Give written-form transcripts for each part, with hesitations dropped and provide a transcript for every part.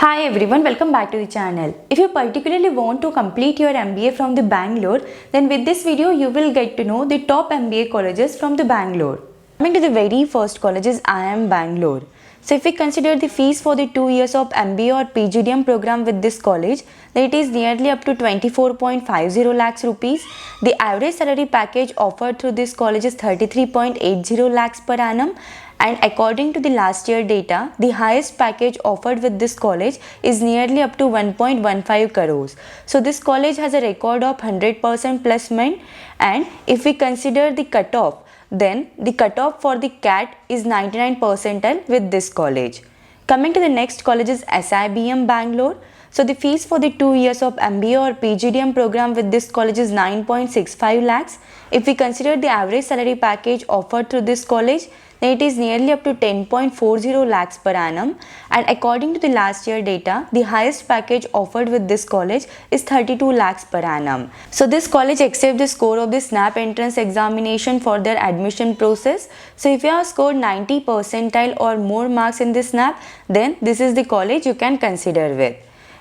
Hi everyone, welcome back to the channel. If you particularly want to complete your MBA from the Bangalore, then with this video you will get to know the top MBA colleges from the Bangalore. Coming to the very first college is IIM Bangalore. So if we consider the fees for the 2 years of MBA or PGDM program with this college, then it is nearly up to 24.50 lakhs rupees. The average salary package offered through this college is 33.80 lakhs per annum. And according to the last year data, the highest package offered with this college is nearly up to 1.15 crores. So this college has a record of 100% placement, and if we consider the cutoff, then the cutoff for the CAT is 99 percentile with this college. Coming to the next college is SIBM Bangalore. So the fees for the 2 years of MBA or PGDM program with this college is 9.65 lakhs. If we consider the average salary package offered through this college, then it is nearly up to 10.40 lakhs per annum, and according to the last year data, the highest package offered with this college is 32 lakhs per annum. So this college accepts the score of the SNAP entrance examination for their admission process. So if you have scored 90 percentile or more marks in the SNAP, then this is the college you can consider with.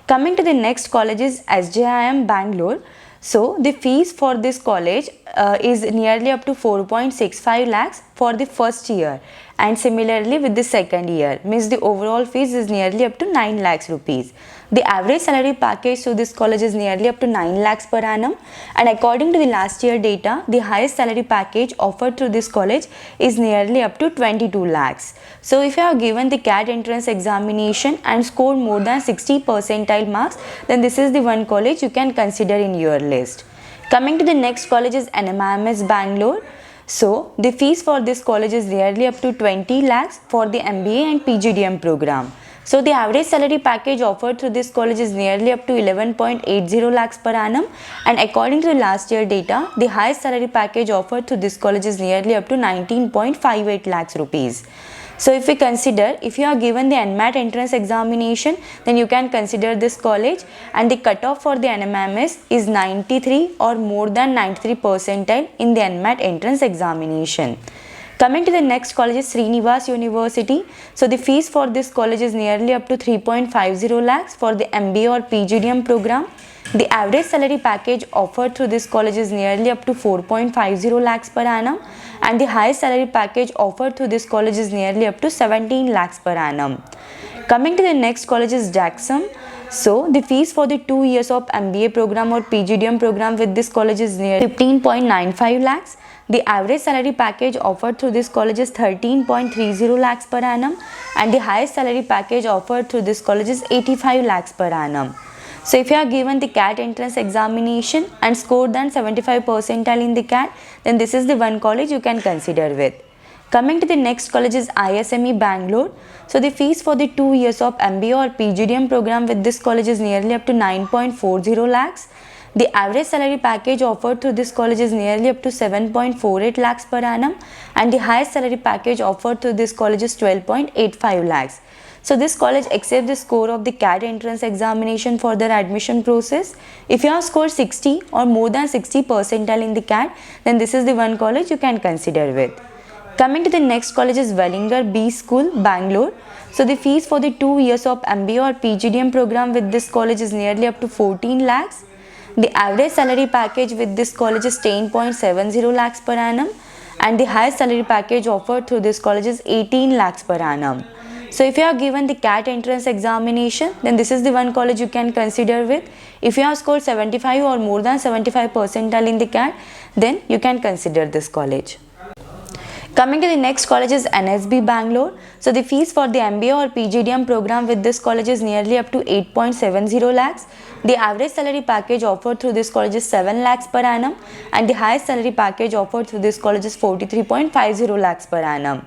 Coming to the next college is SJIM Bangalore. So the fees for this college is nearly up to 4.65 lakhs for the first year, and similarly with the second year, means the overall fees is nearly up to 9 lakhs rupees. The average salary package to this college is nearly up to 9 lakhs per annum, and according to the last year data, the highest salary package offered through this college is nearly up to 22 lakhs. So if you have given the CAT entrance examination and scored more than 60 percentile marks, then this is the one college you can consider in your list. Coming to the next college is NMIMS Bangalore. So the fees for this college is nearly up to 20 lakhs for the MBA and PGDM program. So the average salary package offered through this college is nearly up to 11.80 lakhs per annum, and according to the last year data, the highest salary package offered through this college is nearly up to 19.58 lakhs rupees. So if we consider, if you are given the NMAT entrance examination, then you can consider this college, and the cutoff for the NMIMS is 93 or more than 93 percentile in the NMAT entrance examination. Coming to the next college is Srinivas University. So the fees for this college is nearly up to 3.50 lakhs for the MBA or PGDM program. The average salary package offered through this college is nearly up to 4.50 lakhs per annum, and the highest salary package offered through this college is nearly up to 17 lakhs per annum. Coming to the next college is JAXM. So the fees for the 2 years of MBA program or PGDM program with this college is near 15.95 lakhs. The average salary package offered through this college is 13.30 lakhs per annum, and the highest salary package offered through this college is 85 lakhs per annum. So if you are given the CAT entrance examination and scored than 75 percentile in the CAT, then this is the one college you can consider with. Coming to the next college is ISME Bangalore. So the fees for the 2 years of MBA or PGDM program with this college is nearly up to 9.40 lakhs. The average salary package offered through this college is nearly up to 7.48 lakhs per annum, and the highest salary package offered through this college is 12.85 lakhs. So this college accepts the score of the CAT entrance examination for their admission process. If you have scored 60 or more than 60 percentile in the CAT, then this is the one college you can consider with. Coming to the next college is Wellinger B School, Bangalore. So the fees for the 2 years of MBA or PGDM program with this college is nearly up to 14 lakhs. The average salary package with this college is 10.70 lakhs per annum, and the highest salary package offered through this college is 18 lakhs per annum. So if you have given the CAT entrance examination, then this is the one college you can consider with. If you have scored 75 or more than 75 percentile in the CAT, then you can consider this college. Coming to the next college is NSB Bangalore. So the fees for the MBA or PGDM program with this college is nearly up to 8.70 lakhs. The average salary package offered through this college is 7 lakhs per annum, and the highest salary package offered through this college is 43.50 lakhs per annum.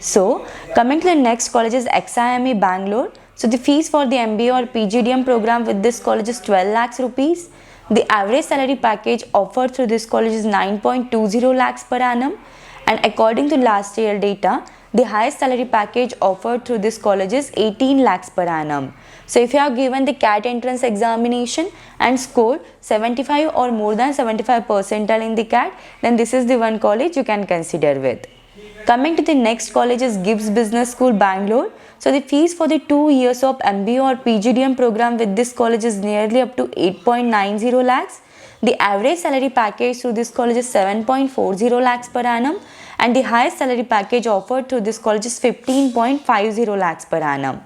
So coming to the next college is XIME Bangalore. So the fees for the MBA or PGDM program with this college is 12 lakhs rupees. The average salary package offered through this college is 9.20 lakhs per annum, and according to last year data, the highest salary package offered through this college is 18 lakhs per annum. So if you have given the CAT entrance examination and scored 75 or more than 75 percentile in the CAT, then this is the one college you can consider with. Coming to the next college is Gibbs Business School, Bangalore. So the fees for the 2 years of MBA or PGDM program with this college is nearly up to 8.90 lakhs. The average salary package through this college is 7.40 lakhs per annum, and the highest salary package offered through this college is 15.50 lakhs per annum.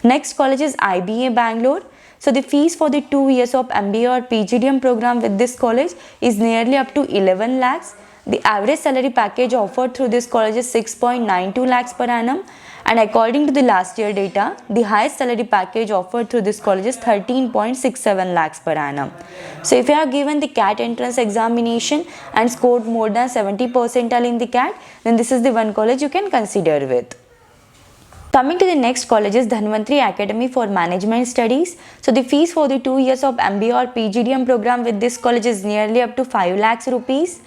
Next college is IBA Bangalore. So the fees for the 2 years of MBA or PGDM program with this college is nearly up to 11 lakhs. The average salary package offered through this college is 6.92 lakhs per annum, and according to the last year data, the highest salary package offered through this college is 13.67 lakhs per annum. So if you are given the CAT entrance examination and scored more than 70 percentile in the CAT, then this is the one college you can consider with. Coming to the next college is Dhanvantri Academy for Management Studies. So the fees for the 2 years of MBA or PGDM program with this college is nearly up to 5 lakhs rupees.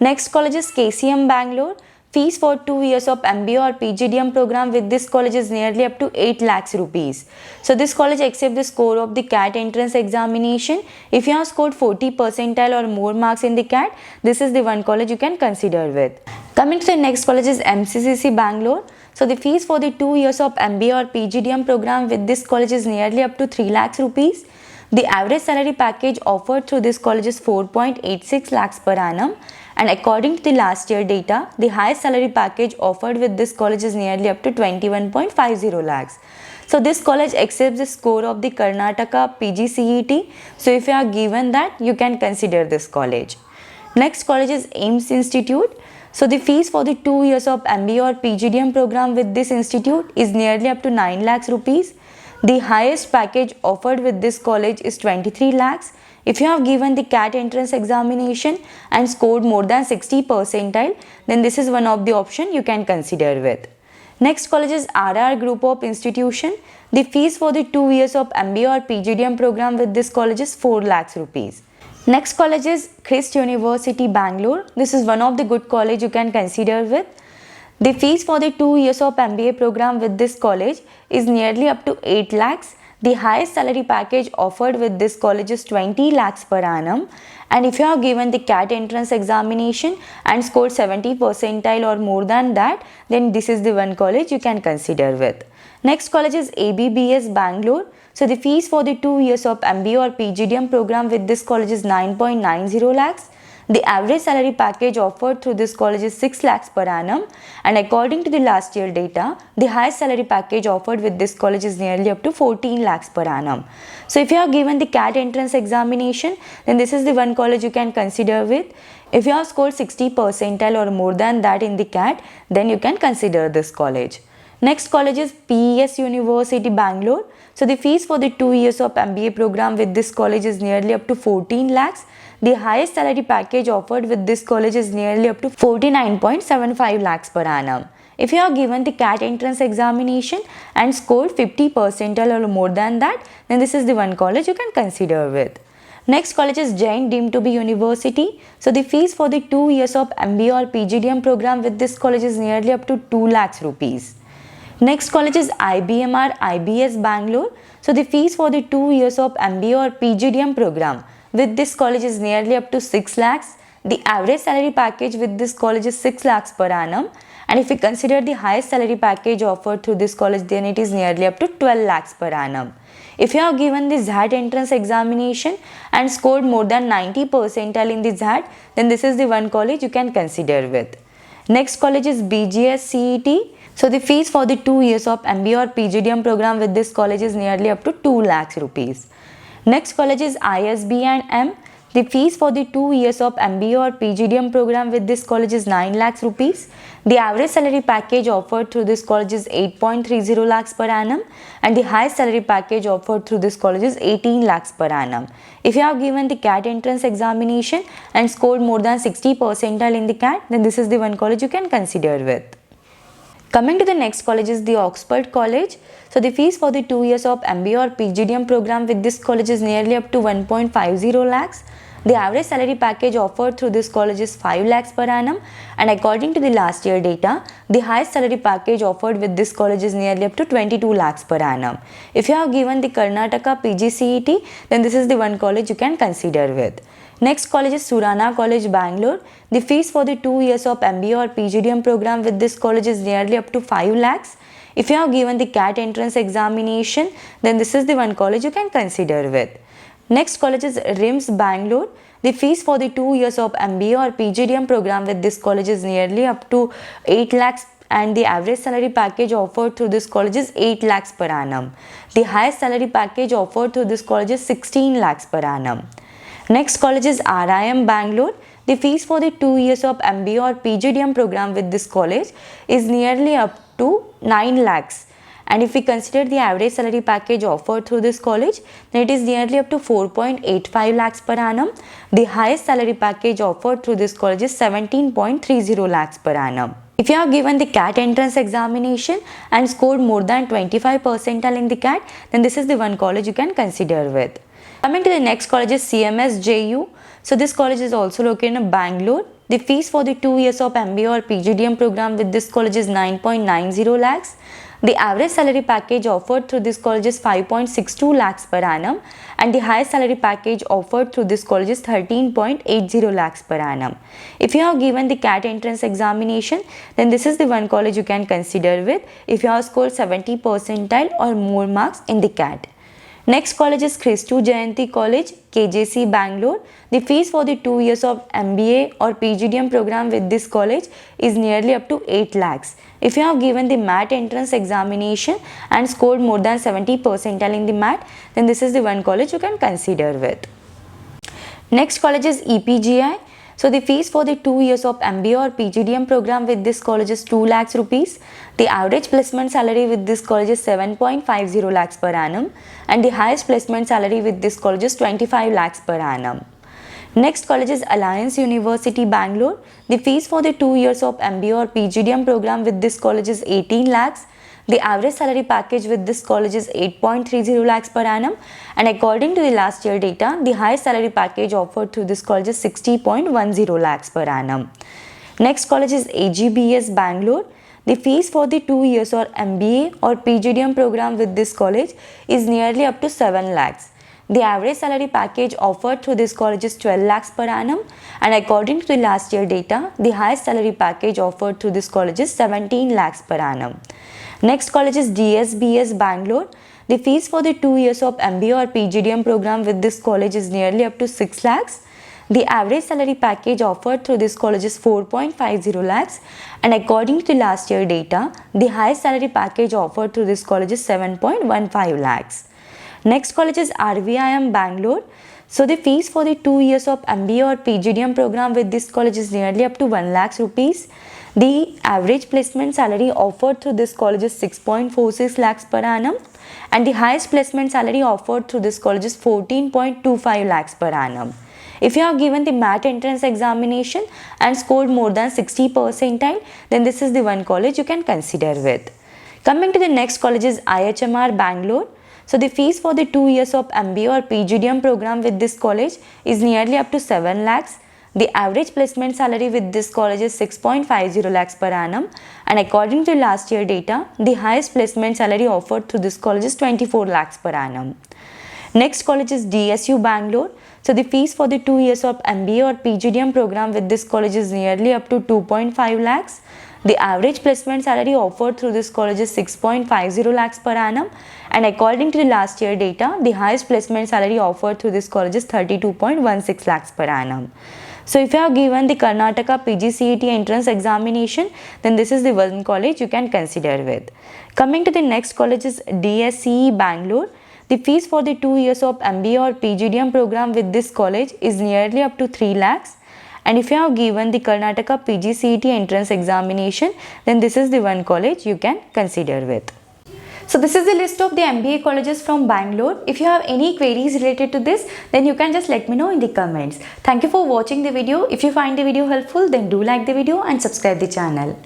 Next college is KCM Bangalore. Fees for 2 years of MBA or PGDM program with this college is nearly up to 8 lakhs rupees. So this college accepts the score of the CAT entrance examination. If you have scored 40 percentile or more marks in the CAT, this is the one college you can consider with. Coming to the next college is MCCC Bangalore. So the fees for the 2 years of MBA or PGDM program with this college is nearly up to 3 lakhs rupees. The average salary package offered through this college is 4.86 lakhs per annum, and according to the last year data, the highest salary package offered with this college is nearly up to 21.50 lakhs. So this college accepts the score of the Karnataka PGCET. So if you are given that, you can consider this college. Next college is AIMS Institute. So the fees for the 2 years of MBA or PGDM program with this institute is nearly up to 9 lakhs rupees. The highest package offered with this college is 23 lakhs. If you have given the CAT entrance examination and scored more than 60 percentile, then this is one of the option you can consider with. Next college is RR Group of Institution. The fees for the 2 years of MBA or PGDM program with this college is 4 lakhs rupees. Next college is Christ University Bangalore. This is one of the good college you can consider with. The fees for the 2 years of MBA program with this college is nearly up to 8 lakhs. The highest salary package offered with this college is 20 lakhs per annum, and if you have given the CAT entrance examination and scored 70 percentile or more than that, then this is the one college you can consider with. Next college is ABBS Bangalore. So the fees for the 2 years of MBA or PGDM program with this college is 9.90 lakhs. The average salary package offered through this college is 6 lakhs per annum, and according to the last year data, the highest salary package offered with this college is nearly up to 14 lakhs per annum. So if you have given the CAT entrance examination, then this is the one college you can consider with. If you have scored 60 percentile or more than that in the CAT, then you can consider this college. Next college is PES University Bangalore. So the fees for the 2 years of MBA program with this college is nearly up to 14 lakhs. The highest salary package offered with this college is nearly up to 49.75 lakhs per annum. If you are given the CAT entrance examination and scored 50 percentile or more than that, then this is the one college you can consider with. Next college is Jain deemed to be university. So the fees for the 2 years of MBA or PGDM program with this college is nearly up to 2 lakhs rupees. Next college is IBMR IBS Bangalore. So the fees for the 2 years of MBA or PGDM program with this college is nearly up to 6 lakhs. The average salary package with this college is 6 lakhs per annum, and if we consider the highest salary package offered through this college, then it is nearly up to 12 lakhs per annum. If you have given the ZAT entrance examination and scored more than 90 percentile in the ZAT, then this is the one college you can consider with. Next college is BGS CET. So the fees for the 2 years of MBA or PGDM program with this college is nearly up to 2 lakhs rupees. Next college is ISB and M. The fees for the 2 years of MBA or PGDM program with this college is 9 lakhs rupees. The average salary package offered through this college is 8.30 lakhs per annum, and the highest salary package offered through this college is 18 lakhs per annum. If you have given the CAT entrance examination and scored more than 60 percentile in the CAT, then this is the one college you can consider with. Coming to the next college is the Oxford College. So the fees for the 2 years of MBA or PGDM program with this college is nearly up to 1.50 lakhs. The average salary package offered through this college is 5 lakhs per annum, and according to the last year data, the highest salary package offered with this college is nearly up to 22 lakhs per annum. If you have given the Karnataka PGCET, then this is the one college you can consider with. Next college is Surana College, Bangalore. The fees for the 2 years of MBA or PGDM program with this college is nearly up to 5 lakhs. If you have given the CAT entrance examination, then this is the one college you can consider with. Next college is RIMS Bangalore. The fees for the 2 years of MBA or PGDM program with this college is nearly up to 8 lakhs, and the average salary package offered through this college is 8 lakhs per annum. The highest salary package offered through this college is 16 lakhs per annum. Next college is RIM Bangalore. The fees for the 2 years of MBA or PGDM program with this college is nearly up to 9 lakhs. And if we consider the average salary package offered through this college, then it is nearly up to 4.85 lakhs per annum. The highest salary package offered through this college is 17.30 lakhs per annum. If you have given the CAT entrance examination and scored more than 25 percentile in the CAT, then this is the one college you can consider with. Coming to the next college is CMS JU. So this college is also located in Bangalore. The fees for the 2 years of MBA or PGDM program with this college is 9.90 lakhs. The average salary package offered through this college is 5.62 lakhs per annum, and the highest salary package offered through this college is 13.80 lakhs per annum. If you have given the CAT entrance examination, then this is the one college you can consider with if you have scored 70 percentile or more marks in the CAT. Next college is Christu Jayanti College, KJC Bangalore. The fees for the 2 years of MBA or PGDM program with this college is nearly up to 8 lakhs. If you have given the MAT entrance examination and scored more than 70 percentile in the MAT, then this is the one college you can consider with. Next college is EPGI. So the fees for the 2 years of MBA or PGDM program with this college is 2 lakhs rupees. The average placement salary with this college is 7.50 lakhs per annum, and the highest placement salary with this college is 25 lakhs per annum. Next college is Alliance University Bangalore. The fees for the 2 years of MBA or PGDM program with this college is 18 lakhs. The average salary package with this college is 8.30 lakhs per annum, and according to the last year data, the highest salary package offered through this college is 60.10 lakhs per annum. Next college is AGBS Bangalore. The fees for the 2 years or MBA or PGDM program with this college is nearly up to 7 lakhs. The average salary package offered through this college is 12 lakhs per annum, and according to the last year data, the highest salary package offered through this college is 17 lakhs per annum. Next college is DSBS Bangalore. The fees for the 2 years of MBA or PGDM program with this college is nearly up to 6 lakhs. The average salary package offered through this college is 4.50 lakhs, and according to the last year data, the highest salary package offered through this college is 7.15 lakhs. Next college is RVIM Bangalore. So the fees for the 2 years of MBA or PGDM program with this college is nearly up to 1 lakhs rupees. The average placement salary offered through this college is 6.46 lakhs per annum, and the highest placement salary offered through this college is 14.25 lakhs per annum. If you have given the MAT entrance examination and scored more than 60 percentile, then this is the one college you can consider with. Coming to the next college is IHMR Bangalore. So the fees for the 2 years of MBA or PGDM program with this college is nearly up to 7 lakhs. The average placement salary with this college is 6.50 lakhs per annum, and according to last year data, the highest placement salary offered through this college is 24 lakhs per annum. Next college is DSU Bangalore. So the fees for the 2 years of MBA or PGDM program with this college is nearly up to 2.5 lakhs. The average placement salary offered through this college is 6.50 lakhs per annum, and according to the last year data, the highest placement salary offered through this college is 32.16 lakhs per annum. So if you have given the Karnataka PGCET entrance examination, then this is the one college you can consider with. Coming to the next college is DSCE Bangalore. The fees for the 2 years of MBA or PGDM program with this college is nearly up to 3 lakhs. And if you have given the Karnataka PGCET entrance examination, then this is the one college you can consider with. So this is the list of the MBA colleges from Bangalore. If you have any queries related to this, then you can just let me know in the comments. Thank you for watching the video. If you find the video helpful, then do like the video and subscribe the channel.